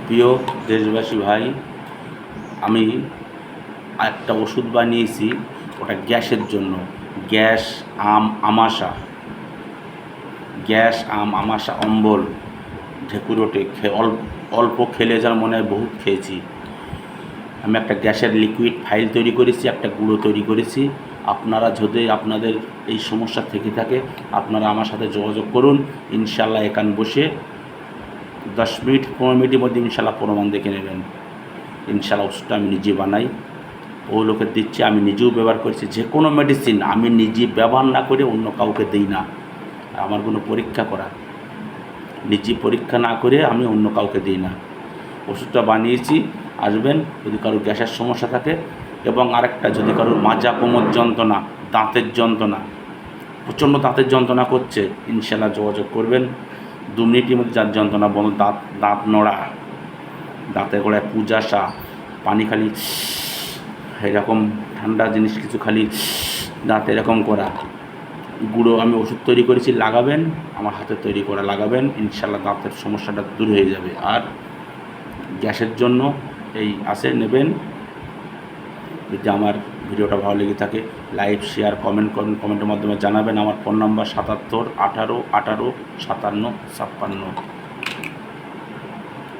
প্রিয় দেশবাসী ভাই, আমি একটা ওষুধ বানিয়েছি, ওটা গ্যাসের জন্য। গ্যাস, আমাশা, অম্বল, ঢেকুরোটে অল্প খেলে যেন মনে হয় বহুত খেয়েছি। আমি একটা গ্যাসের লিকুইড ফাইল তৈরি করেছি, একটা গুঁড়ো তৈরি করেছি। আপনারা যদি আপনাদের এই সমস্যা থেকে থাকে, আপনারা আমার সাথে যোগাযোগ করুন। ইনশাল্লাহ এখান বসে 10 মিনিট 15 মিনিটের মধ্যে ইনশাল্লাহ প্রমাণ দেখে নেবেন। ইনশাল্লাহ ওষুধটা আমি নিজে বানাই, ও লোকের দিচ্ছি, আমি নিজেও ব্যবহার করেছি। যে কোনো মেডিসিন আমি নিজে ব্যবহার না করে অন্য কাউকে দিই না। আমার কোনো পরীক্ষা করা, নিজে পরীক্ষা না করে আমি অন্য কাউকে দিই না। ওষুধটা বানিয়েছি, আসবেন যদি কারোর গ্যাসের সমস্যা থাকে। এবং আরেকটা, যদি কারোর মাজা, কোমর যন্ত্রণা, দাঁতের যন্ত্রণা, প্রচণ্ড দাঁতের যন্ত্রণা করছে, ইনশাল্লাহ যোগাযোগ করবেন। 2 মিনিটের মধ্যে যার যন্ত্রণা বন্ধ, দাঁত নড়া, দাঁতের গোড়ায় পুজাসা, পানি খালি এরকম, ঠান্ডা জিনিস কিছু খালি দাঁত এরকম করা, গুঁড়ো আমি ওষুধ তৈরি করেছি, লাগাবেন, আমার হাতে তৈরি করা লাগাবেন, ইনশাল্লাহ দাঁতের সমস্যাটা দূর হয়ে যাবে। আর গ্যাসের জন্য এই আসে নেবেন। যদি আমার ভিডিওটা ভালো লেগে থাকে, লাইক, শেয়ার, কমেন্ট করুন, কমেন্টের মাধ্যমে জানাবেন। আমার ফোন নাম্বার 77 18 18 57 56।